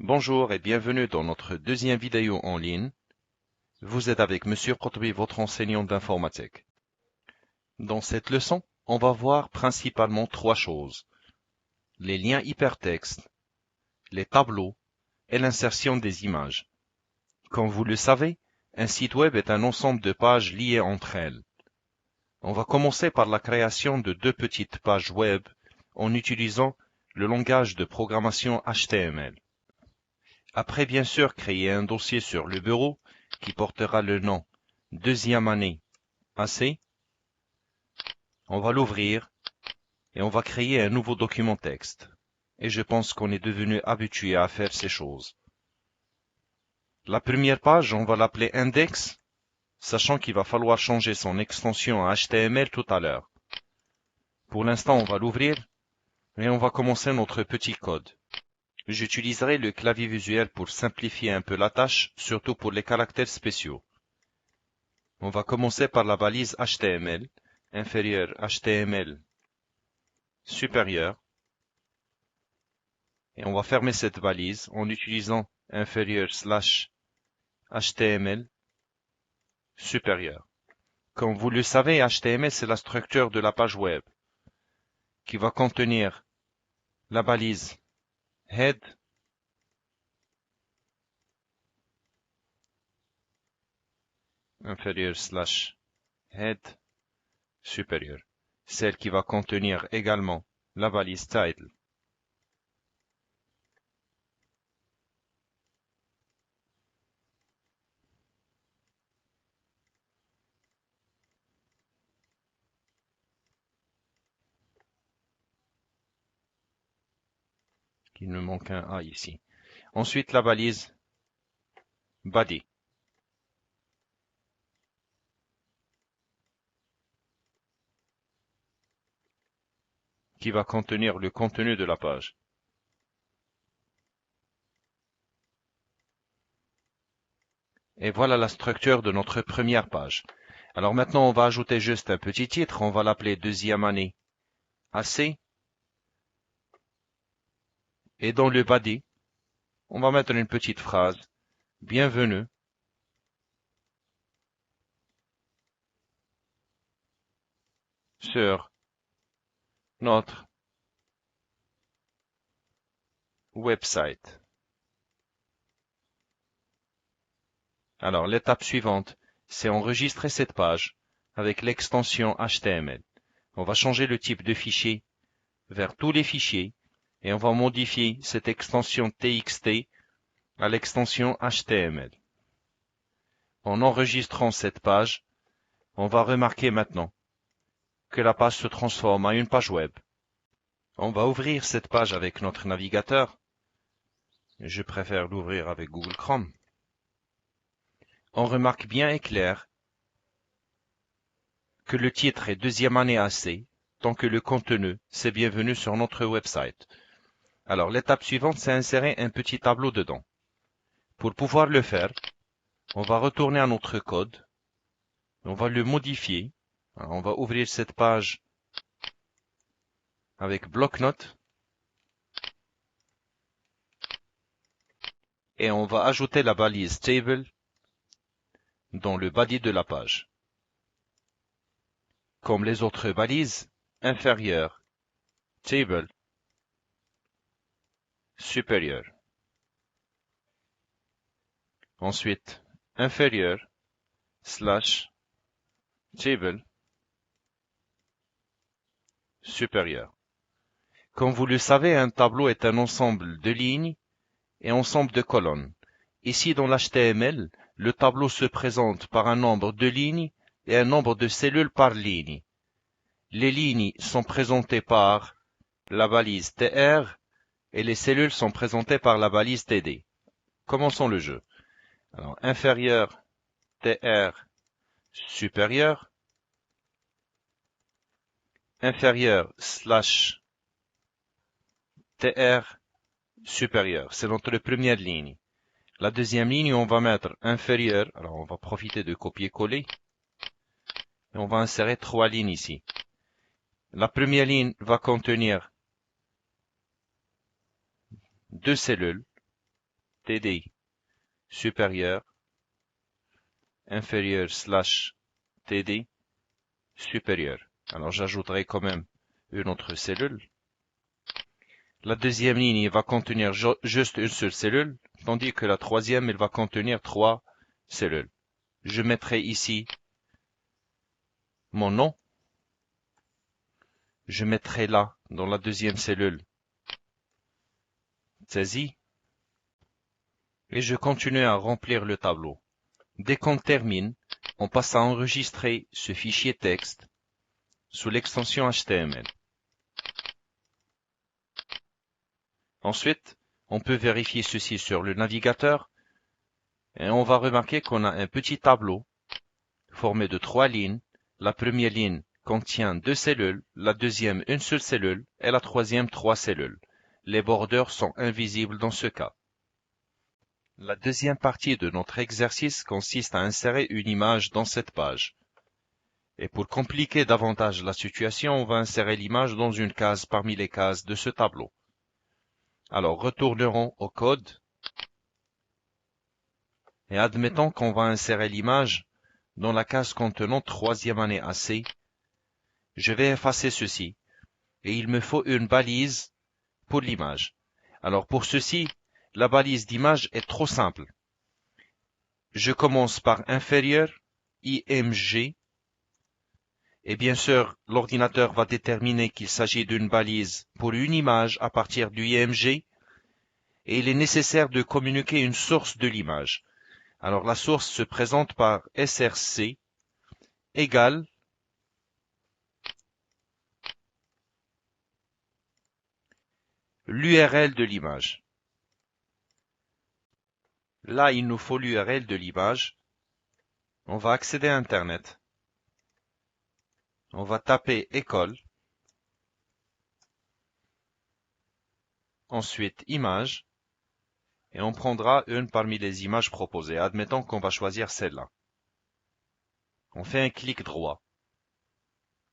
Bonjour et bienvenue dans notre deuxième vidéo en ligne. Vous êtes avec Monsieur Qutbi, votre enseignant d'informatique. Dans cette leçon, on va voir principalement trois choses. Les liens hypertextes, les tableaux et l'insertion des images. Comme vous le savez, un site web est un ensemble de pages liées entre elles. On va commencer par la création de deux petites pages web en utilisant le langage de programmation HTML. Après bien sûr créer un dossier sur le bureau qui portera le nom deuxième année AC, on va l'ouvrir et on va créer un nouveau document texte. Et je pense qu'on est devenu habitué à faire ces choses. La première page, on va l'appeler index, sachant qu'il va falloir changer son extension à HTML tout à l'heure. Pour l'instant, on va l'ouvrir et on va commencer notre petit code. J'utiliserai le clavier visuel pour simplifier un peu la tâche, surtout pour les caractères spéciaux. On va commencer par la balise HTML, inférieure HTML, supérieure. Et on va fermer cette balise en utilisant inférieur / HTML, supérieur. Comme vous le savez, HTML c'est la structure de la page web, qui va contenir la balise head, inférieur / head, supérieur. Celle qui va contenir également la balise title. Il me manque un A ici. Ensuite, la balise body, qui va contenir le contenu de la page. Et voilà la structure de notre première page. Alors maintenant, on va ajouter juste un petit titre. On va l'appeler deuxième année AC. Et dans le body, on va mettre une petite phrase. Bienvenue sur notre website. Alors, l'étape suivante, c'est enregistrer cette page avec l'extension HTML. On va changer le type de fichier vers tous les fichiers et on va modifier cette extension TXT à l'extension HTML. En enregistrant cette page, on va remarquer maintenant que la page se transforme à une page web. On va ouvrir cette page avec notre navigateur. Je préfère l'ouvrir avec Google Chrome. On remarque bien et clair que le titre est deuxième année AC, tant que le contenu c'est bienvenue sur notre website. Alors l'étape suivante, c'est insérer un petit tableau dedans. Pour pouvoir le faire, on va retourner à notre code, on va le modifier. Alors, on va ouvrir cette page avec bloc-notes et on va ajouter la balise table dans le body de la page. Comme les autres balises, inférieure, table, supérieur. Ensuite, inférieur, / table, supérieur. Comme vous le savez, un tableau est un ensemble de lignes et ensemble de colonnes. Ici, dans l'HTML, le tableau se présente par un nombre de lignes et un nombre de cellules par ligne. Les lignes sont présentées par la balise TR et les cellules sont présentées par la balise TD. Commençons le jeu. Alors, inférieur, TR, supérieur, inférieur, / TR, supérieur. C'est notre première ligne. La deuxième ligne, on va mettre inférieur. Alors, on va profiter de copier-coller. Et on va insérer trois lignes ici. La première ligne va contenir deux cellules. TD supérieur, inférieur slash TD supérieur. Alors j'ajouterai quand même une autre cellule. La deuxième ligne il va contenir juste une seule cellule, tandis que la troisième il va contenir 3 cellules. Je mettrai ici mon nom. Je mettrai là, dans la deuxième cellule, Tzazi. Et je continue à remplir le tableau. Dès qu'on termine, on passe à enregistrer ce fichier texte sous l'extension HTML. Ensuite, on peut vérifier ceci sur le navigateur et on va remarquer qu'on a un petit tableau formé de 3 lignes. La première ligne contient 2 cellules, la deuxième une seule cellule et la troisième 3 cellules. Les bordures sont invisibles dans ce cas. La deuxième partie de notre exercice consiste à insérer une image dans cette page. Et pour compliquer davantage la situation, on va insérer l'image dans une case parmi les cases de ce tableau. Alors, retournerons au code et admettons qu'on va insérer l'image dans la case contenant troisième année AC. Je vais effacer ceci et il me faut une balise pour l'image. Alors pour ceci, la balise d'image est trop simple. Je commence par inférieur, IMG, et bien sûr, l'ordinateur va déterminer qu'il s'agit d'une balise pour une image à partir du IMG, et il est nécessaire de communiquer une source de l'image. Alors la source se présente par src égale l'URL de l'image. Là, il nous faut l'URL de l'image. On va accéder à Internet. On va taper école. Ensuite, image. Et on prendra une parmi les images proposées. Admettons qu'on va choisir celle-là. On fait un clic droit.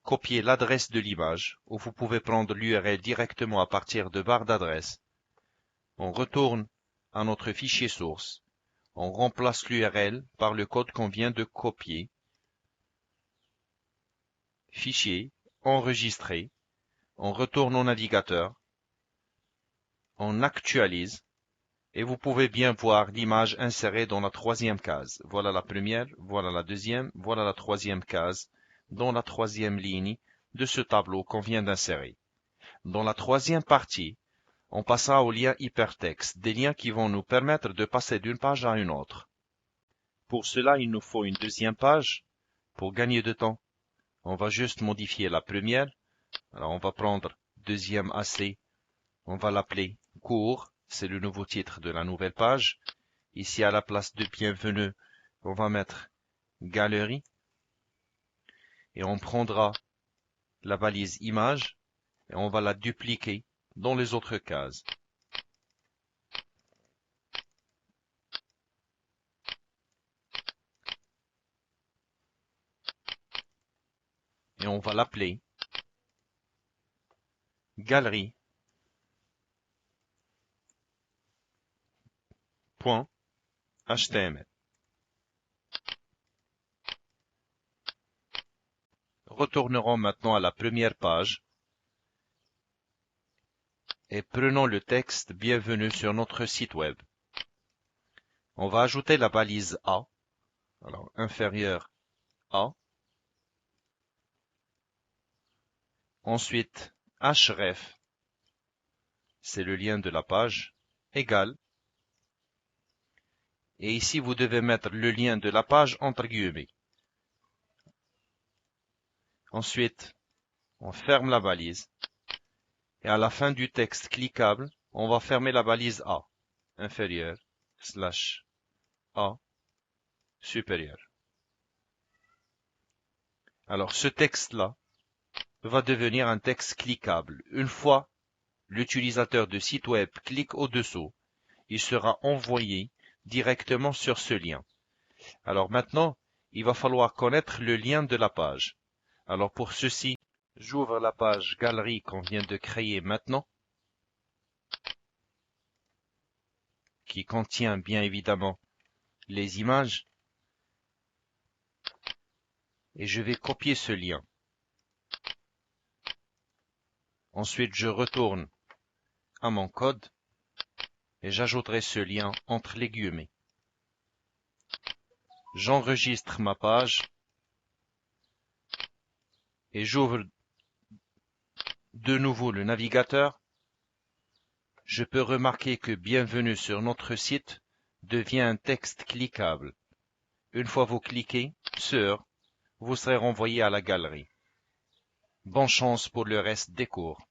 Copier l'adresse de l'image, ou vous pouvez prendre l'URL directement à partir de barre d'adresse. On retourne à notre fichier source. On remplace l'URL par le code qu'on vient de copier. Fichier, enregistré. On retourne au navigateur. On actualise. Et vous pouvez bien voir l'image insérée dans la troisième case. Voilà la première, voilà la deuxième, voilà la troisième case, dans la troisième ligne de ce tableau qu'on vient d'insérer. Dans la troisième partie, on passera aux liens hypertextes, des liens qui vont nous permettre de passer d'une page à une autre. Pour cela, il nous faut une deuxième page. Pour gagner de temps, on va juste modifier la première. Alors on va prendre deuxième AC, on va l'appeler cours. C'est le nouveau titre de la nouvelle page. Ici, à la place de bienvenue, on va mettre galerie. Et on prendra la balise image et on va la dupliquer dans les autres cases. Et on va l'appeler galerie. .html. Retournerons maintenant à la première page et prenons le texte bienvenue sur notre site web. On va ajouter la balise A, alors inférieur A. Ensuite, href, c'est le lien de la page, égal. Et ici, vous devez mettre le lien de la page entre guillemets. Ensuite, on ferme la balise. Et à la fin du texte cliquable, on va fermer la balise A, inférieur, slash A, supérieur. Alors, ce texte-là va devenir un texte cliquable. Une fois l'utilisateur de site web clique au-dessous, il sera envoyé directement sur ce lien. Alors maintenant, il va falloir connaître le lien de la page. Alors pour ceci, j'ouvre la page galerie qu'on vient de créer maintenant. qui contient bien évidemment les images. Et je vais copier ce lien. Ensuite, je retourne à mon code et j'ajouterai ce lien entre les guillemets. J'enregistre ma page et j'ouvre de nouveau le navigateur. Je peux remarquer que Bienvenue sur notre site devient un texte cliquable. Une fois vous cliquez sur, vous serez renvoyé à la galerie. Bonne chance pour le reste des cours.